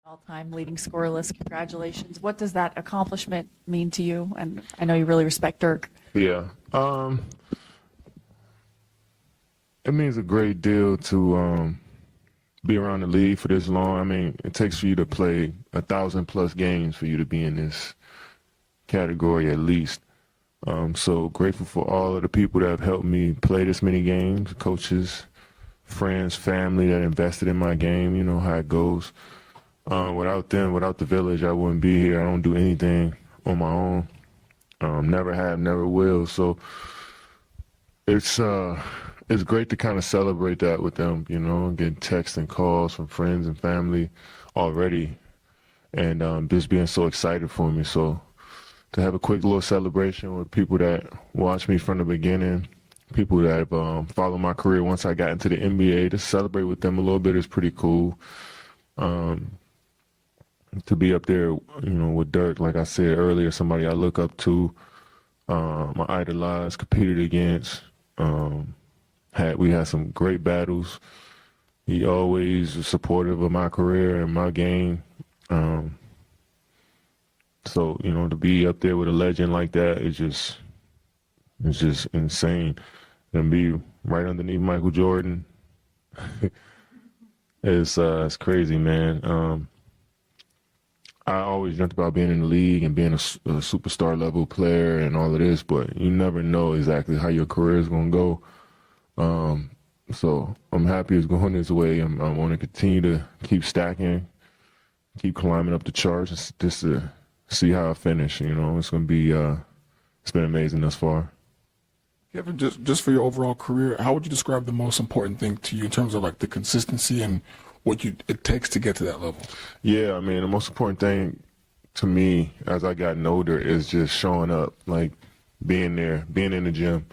All-time leading scorer list. Congratulations. What does that accomplishment mean to you? And I know you really respect Dirk. Yeah. It means a great deal to be around the league for this long. I mean, it takes for you to play 1,000+ games for you to be in this category at least. So grateful for all of the people that have helped me play this many games, coaches, friends, family that invested in my game. You know how it goes. Without them, without the village, I wouldn't be here. I don't do anything on my own. Never have, never will. So it's great to kind of celebrate that with them, you know, getting texts and calls from friends and family already, and just being so excited for me. So to have a quick little celebration with people that watched me from the beginning, people that have followed my career once I got into the NBA, to celebrate with them a little bit is pretty cool. To be up there, you know, with Dirk, like I said earlier, somebody I look up to, I idolize, competed against. We had some great battles. He always was supportive of my career and my game. So, you know, to be up there with a legend like that is just insane. And be right underneath Michael Jordan, it's crazy, man. I always dreamt about being in the league and being a superstar level player and all of this, but you never know exactly how your career is going to go. So I'm happy it's going this way. I want to continue to keep stacking, keep climbing up the charts, just to see how I finish. You know, it's going to be, it's been amazing thus far. Kevin, just for your overall career, how would you describe the most important thing to you in terms of like the consistency and what it takes to get to that level? Yeah, I mean, the most important thing to me as I gotten older is just showing up, like being there, being in the gym,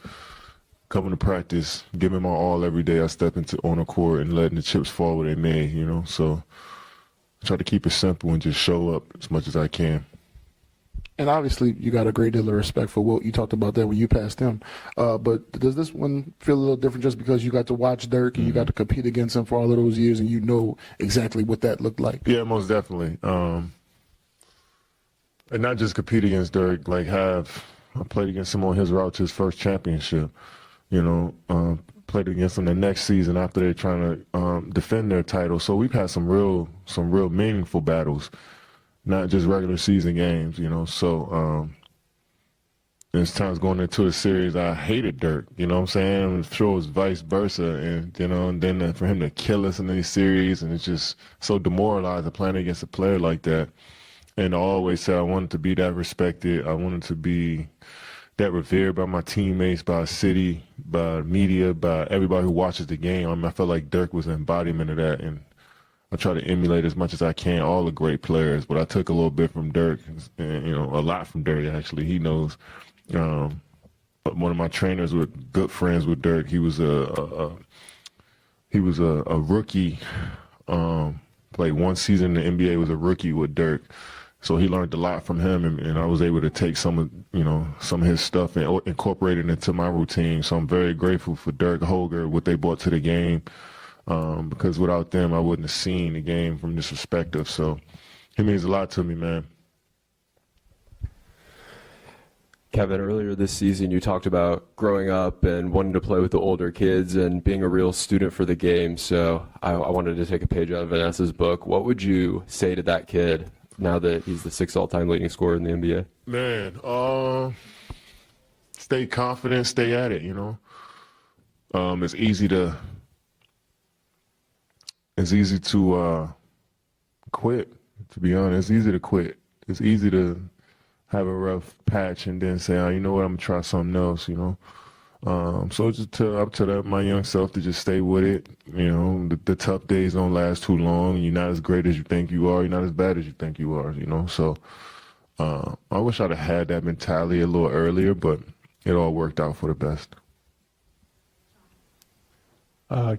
coming to practice, giving my all every day I step into on a court and letting the chips fall where they may, you know. So I try to keep it simple and just show up as much as I can. And obviously, you got a great deal of respect for Wilt. You talked about that when you passed him. But does this one feel a little different just because you got to watch Dirk and you got to compete against him for all of those years and you know exactly what that looked like? Yeah, most definitely. And not just compete against Dirk, like I played against him on his route to his first championship. You know, played against them the next season after they're trying to defend their title. So we've had some real meaningful battles. Not just regular season games, you know. So there's times going into a series I hated Dirk, you know what I'm saying? I'm sure it was vice versa, and you know, and then for him to kill us in these series, and it's just so demoralizing playing against a player like that. And I always said I wanted to be that respected. I wanted to be that revered by my teammates, by a city, by media, by everybody who watches the game. I mean, I felt like Dirk was an embodiment of that, and I try to emulate as much as I can all the great players, but I took a little bit from Dirk, and, you know, a lot from Dirk, actually. He knows. But one of my trainers was good friends with Dirk. He was a rookie. Played one season in the NBA, was a rookie with Dirk. So he learned a lot from him, and I was able to take some of his stuff and incorporate it into my routine. So I'm very grateful for Dirk Holger, what they brought to the game. Because without them, I wouldn't have seen the game from this perspective. So he means a lot to me, man. Kevin, earlier this season, you talked about growing up and wanting to play with the older kids and being a real student for the game. So I wanted to take a page out of Vanessa's book. What would you say to that kid now that he's the 6th all-time leading scorer in the NBA? Man, stay confident, stay at it, you know. It's easy to quit, to be honest. It's easy to quit. It's easy to have a rough patch and then say, oh, you know what, I'm going to try something else, you know. So it's just up to my young self to just stay with it. You know, the tough days don't last too long. You're not as great as you think you are. You're not as bad as you think you are, you know. So I wish I'd have had that mentality a little earlier, but it all worked out for the best.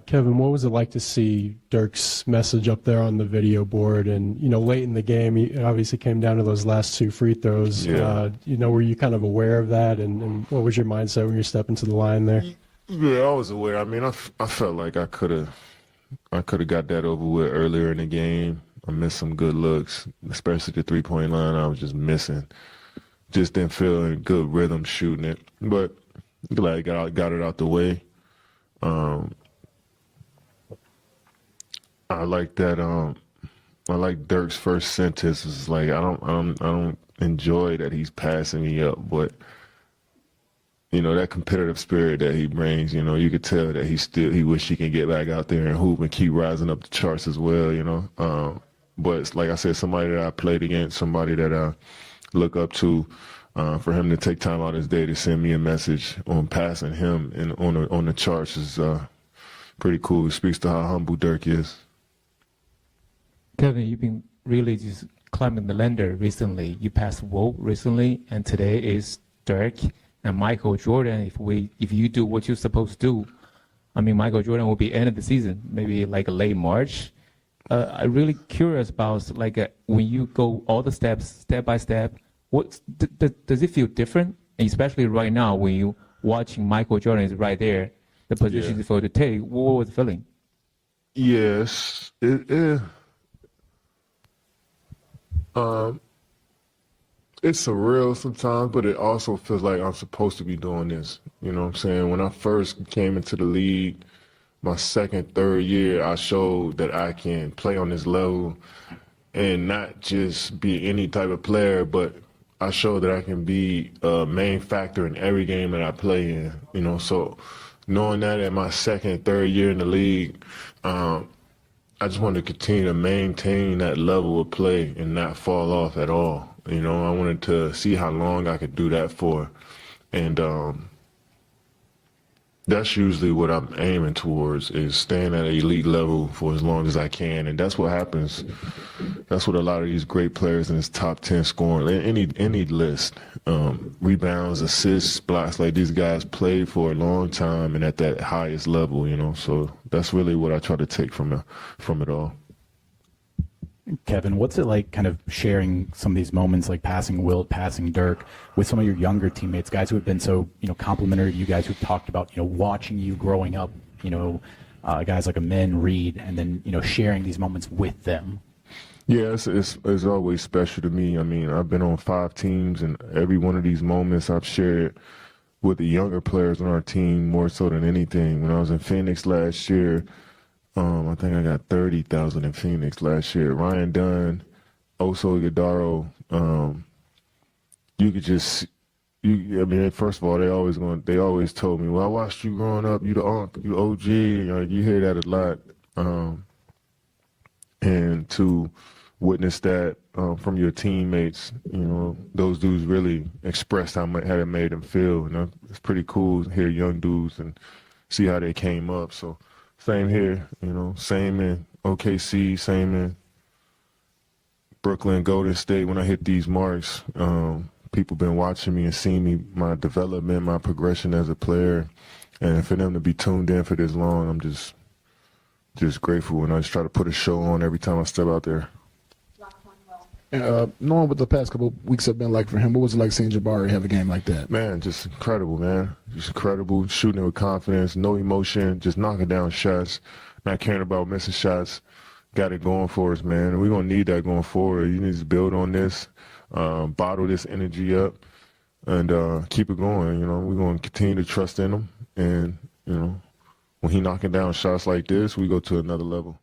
Kevin, what was it like to see Dirk's message up there on the video board? And, you know, late in the game, it obviously came down to those last 2 free throws. Yeah. You know, were you kind of aware of that? And what was your mindset when you stepped into the line there? Yeah, I was aware. I mean, I felt like I could have got that over with earlier in the game. I missed some good looks, especially the 3-point line. I was just missing. Just didn't feel in good rhythm shooting it. But glad I got it out the way. I like that. I like Dirk's first sentence is like, I don't enjoy that he's passing me up, but you know, that competitive spirit that he brings, you know, you could tell that he wish he can get back out there and hoop and keep rising up the charts as well, you know. But it's like I said, somebody that I played against, somebody that I look up to, for him to take time out of his day to send me a message on passing him and on the charts is pretty cool. It speaks to how humble Dirk is. Kevin, you've been really just climbing the ladder recently. You passed Walt recently, and today is Dirk and Michael Jordan. If you do what you're supposed to do, I mean, Michael Jordan will be end of the season, maybe like late March. I'm really curious about when you go all the steps, step by step. What does it feel different? And especially right now when you watching Michael Jordan is right there, the position for to take. What was the feeling? Yes, it's surreal sometimes, but it also feels like I'm supposed to be doing this. You know what I'm saying? When I first came into the league, my second, third year, I showed that I can play on this level and not just be any type of player, but I showed that I can be a main factor in every game that I play in. You know, so knowing that at my second, third year in the league, I just wanted to continue to maintain that level of play and not fall off at all. You know, I wanted to see how long I could do that for. And that's usually what I'm aiming towards, is staying at an elite level for as long as I can. And that's what happens. That's what a lot of these great players in this top 10 scoring, any list, rebounds, assists, blocks, like these guys played for a long time and at that highest level, you know. So that's really what I try to take from it all. Kevin, what's it like kind of sharing some of these moments, like passing Wilt, passing Dirk, with some of your younger teammates, guys who have been so, complimentary to you, guys who've talked about, watching you growing up, guys like Amin, Reed, and then, sharing these moments with them? Yeah, it's always special to me. I mean, I've been on 5 teams, and every one of these moments I've shared with the younger players on our team more so than anything. When I was in Phoenix last year, I think I got 30,000 in Phoenix last year. Ryan Dunn, Oso Iguodaro, you could just, I mean, first of all, they always told me, well, I watched you growing up, you the OG, you hear that a lot. And to witness that from your teammates, those dudes really expressed how it made them feel. It's pretty cool to hear young dudes and see how they came up. So same here, same in OKC, same in Brooklyn, Golden State. When I hit these marks, people been watching me and seeing me, my development, my progression as a player. And for them to be tuned in for this long, I'm just grateful, and I just try to put a show on every time I step out there. Knowing what the past couple of weeks have been like for him, what was it like seeing Jabari have a game like that? Man, just incredible, man. Just incredible, shooting with confidence, no emotion, just knocking down shots, not caring about missing shots. Got it going for us, man. And we're going to need that going forward. You need to build on this, bottle this energy up, and keep it going. We're going to continue to trust in him, and, when he knocking down shots like this, we go to another level.